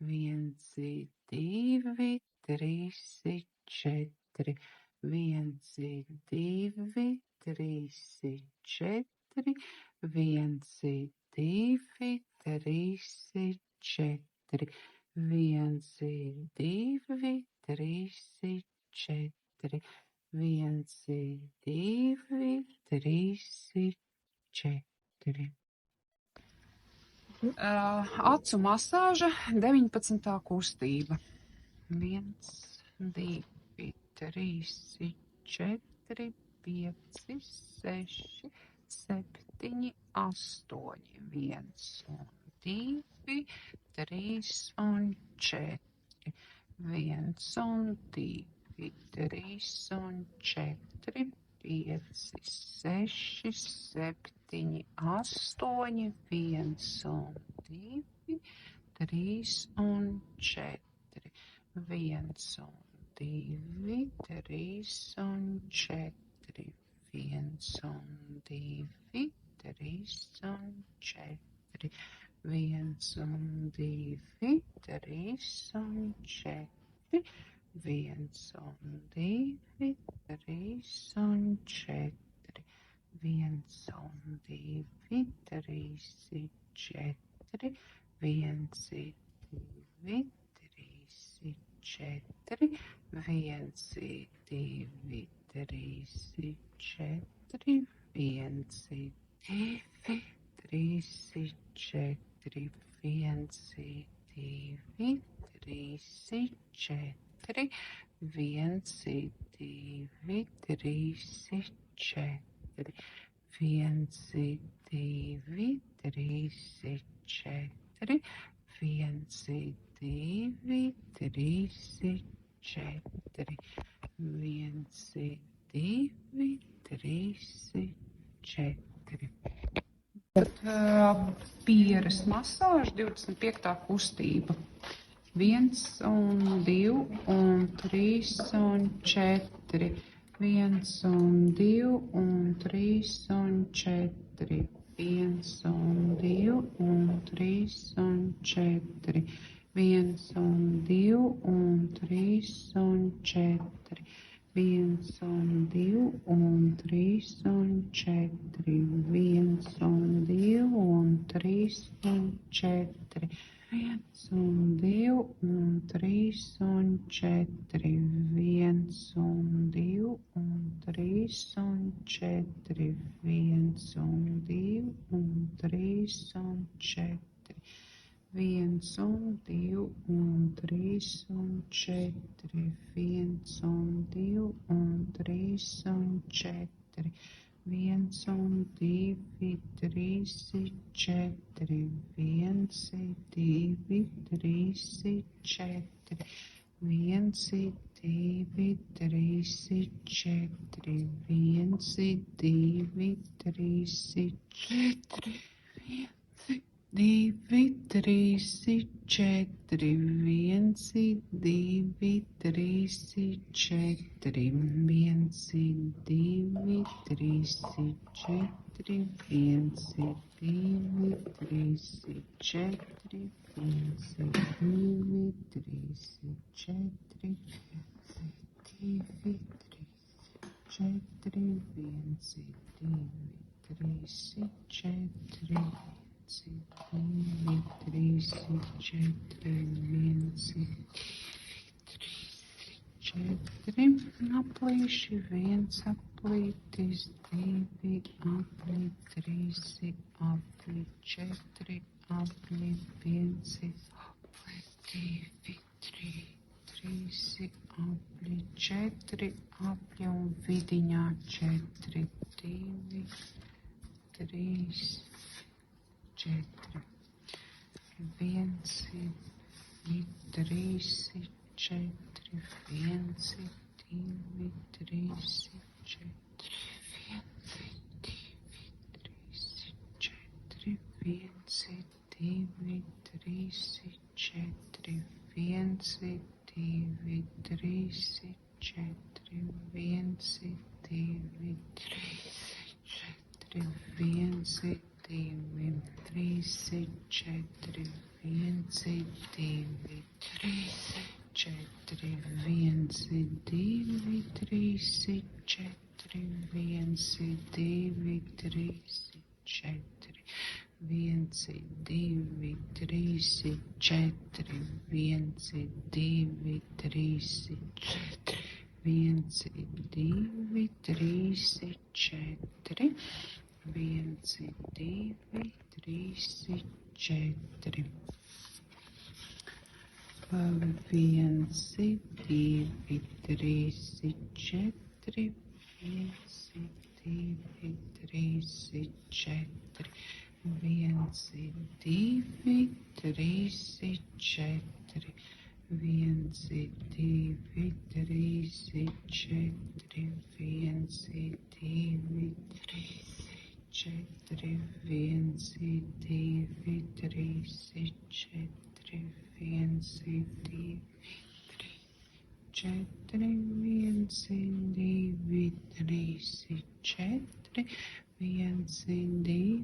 1, 2, 3, 4. 1, 2, 3, 4. 1, 2, 3, 4. 1, 2, 3, 4. 1, 2, 3, 4. Acu masāža 19. kustība. 1, 2, 3, 4, 5, 6, 7, 8. 1, 2, 3, 4. 1, 2, 3, 4. 5, 6, 7, 8. 1, 2, 3, 4. 1, 2, 3, 4. 1, 2, 3, 4. 1, 2, 3, 4. 1, 2, 3, 4. 1, 2, 3, 4. 1, 2, 3, 4. 1, 2, 3, 4. 1, 2, 3, 4. 1, 2, 3, 4. 1, 2, 3, 4. 1, 2, 3, 4. 1, 2, 3, 4. 1, 2, 3, 4. Pieres masāža 25. kustība. 1, 2, 3, 4. 1, 2, 3, 4. 1, 2, 3, 4. 1, 2, 3, 4. 1, 2, 3, 4. 1, 2, 3, 4. 1, 2, 3, 4. 1, 2, 3, 4. 1, 2, 3, 4. 1, 2, 3, 4. 1, 2, 3, 4. 1, 2, 3, 4. 1, 2, 3, 4. 1, 2, 3, 4. 1, 2, 3, 4. 2, 3, 4. 1, 2, 3, 4. 1, 2, 3, 4. 1, 2, 3, 4. 1, 2, 3, 4. 1, 2, 3, 4. 1, 2, 3, 4. 1, 2, 3, 4. 4 aplīši, 1 aplītis, 2 apli, 3 apli, 4 apli, 1 apli, 2, 3 apli, 4 apli un vidiņā 4, 2, 3, 4. 1, 2, 3, 4. 1, 2, 3, 4. 1, 2, 3, 4. 1, 2, 3, 4. 1, 2, 3, 4. 1, 2, 3, 4. 1, 2, 3, 4. 1, 2, 3, 4, 1, 2, 3, 4, 1, 2, 3, 4, 1, 2, 3, 4, 1, 2, 3, 4, 1, 2, 3, 4, 1, 2, 3, 4. 1, 2, 3, 4. 1, 2, 3, 4. 1, 2, 3, 4. 1, 2, 3, 4. 1, 2, 3, 4. 1, 2, 3, 4. 1, 2, 4, 1, 2, 3, 4, 1, 2, 3, 4, 1, 2, 3, 4, 1, 2, 3, 4, 1, 2, 3, 4, 1, 2, 3, 4, 1, 2, 3, 4, 1, 2,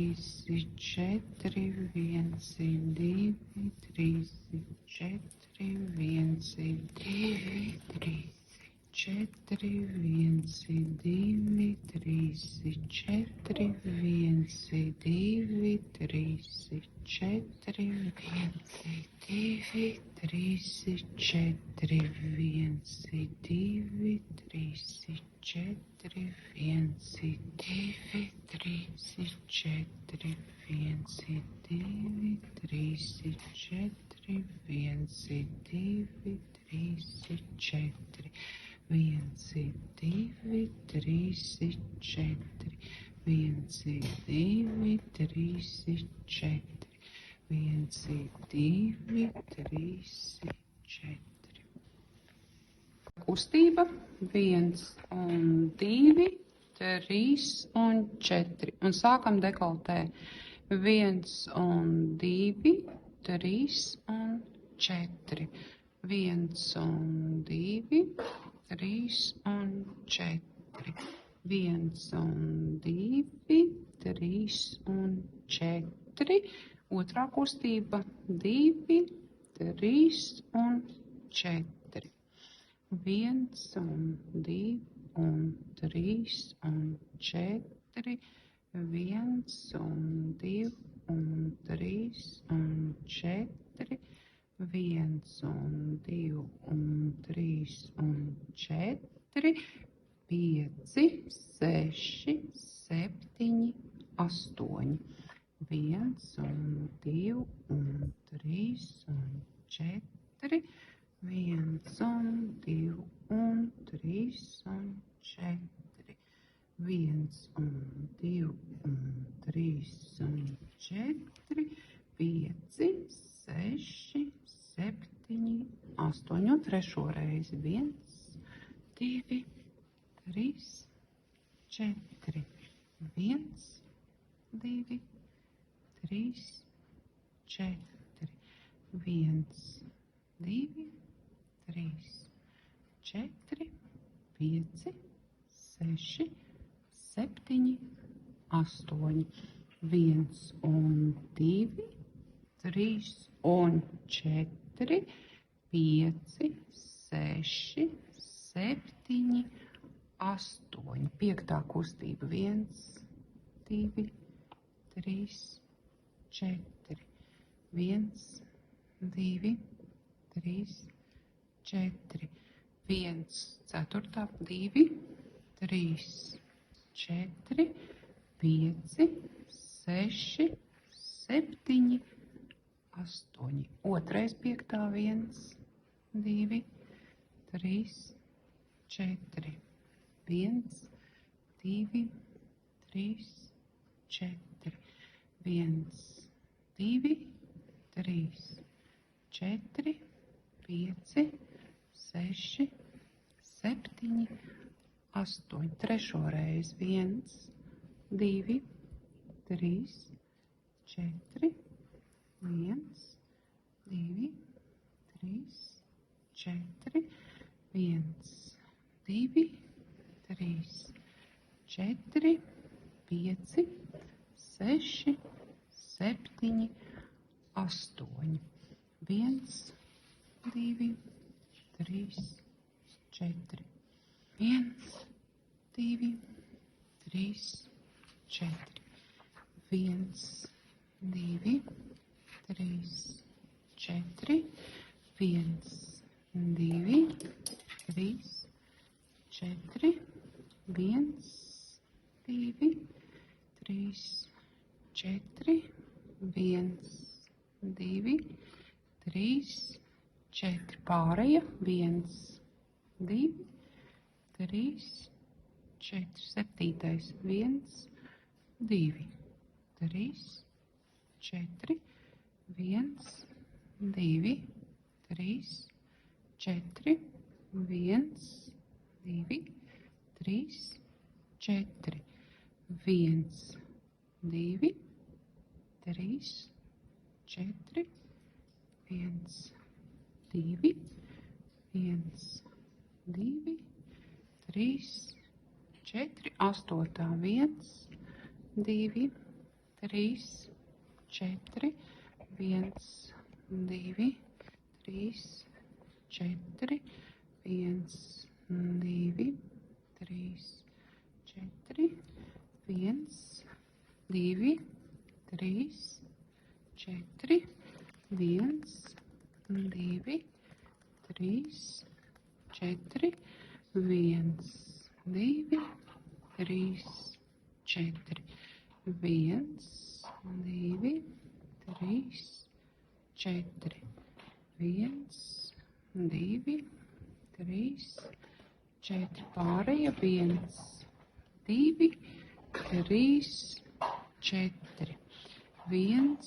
3, 4, 1, 2, 3, 4, 1, 2, 3, 4, 1, 2, 3, 4, 1, 2, 3, 4, 1, 2, 3, 4. 1, 2, 3, 4. 1, 2, 3, 4. 1, 2, 3, 4. Kustība 1 un 2, 3 un 4. Un sākam dekoltē 1 un 2, 3 un 4. 1 un 2, 3 un 4. 1 un 2, 3 un 4. Otrā kustība 2, 3 un 4. 1 un 2 un 3 un 4. 1 un 2 un 3 un 4. 1 un 2 un 3 un 4. 5, 6, 7, 8. 1 un 2 un 3 un 4. 1 un 2 un 3 un 4. 1 un 2 un 3 un 4. 5, 6, 7, 8. Un trešo reizi. 1, 2, 3, 4. 1, 2, 3, 4. 1, 2, 3, 4, 5, 6, 7, 8. 1 un 2, 3 un 4, 5, 6, 7, 8. Piektā kustība 1, 2, 3, 4. 1, 2, 3, 4. 1, 4, 2, 3, 4, 5, 6, 7, 8. Otrais piektā 1, 2, 3, 4. 1, 2, 3, 4. 1, 2, 3, 4, 5, 6, 7, 8. Trešo reizi 1, 2, 3, 4. 1, 2, 3, 4. 1, 2, 3, 4, 5, 6, 7, 8. 1, 2, 3, 4. 1, 2, 3, 4. 1, 2, 3, 4. 1, 2, 3, 4. 1, 2, 3, 4. 1, 2, 3, 4. Pārējie 1, 2, 3, 4. 7. 1, 2, 3, 4. 1, 2, 3, 4. 1, 2, 3, 4. 1, 2, 3, 4. 1, 2, 1, 2, 3, 4. 8. 1, 2, 3, 4. 1, 2, 3, 4. 1, 2, 3, 4. 1, 2, 3, 4. 1, 2, 3, 4. 1, 2, 3, 4. 1, 2, 3, 4. 1, 2, 3, 4. Pārējie 1, 2, 3, 4. 1,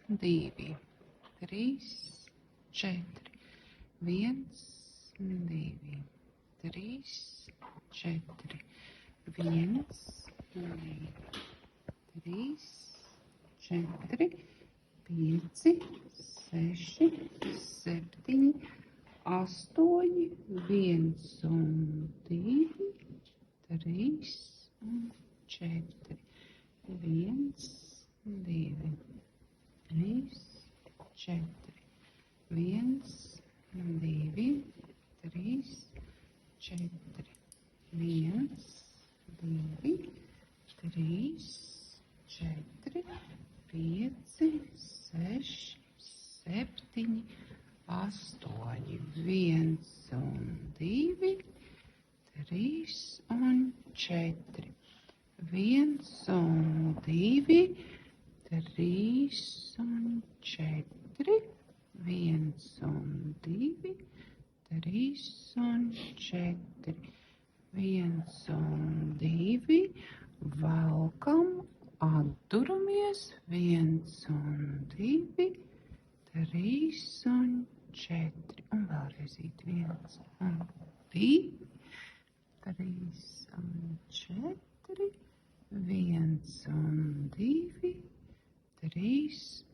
2, 3, 4. 1, 2, 3, 4. 1, 2, 3, 4. 5, 6, 7, 8. 1 un 2, 3 un 4. 1, 2, 3, 4. 1, 2, 3, 4. 1, 2, 3, 4. 5, 6, 7, 8. 1 un 2, 3 un 4. 1 un 2, 3 un 4. 1 un 2, 3 un 4. 1 un 2, valkam, atduramies. 1 un 2, 3 un 4. Un vēlreiz 1 un 2, 3 un 4. 1 un 2, 3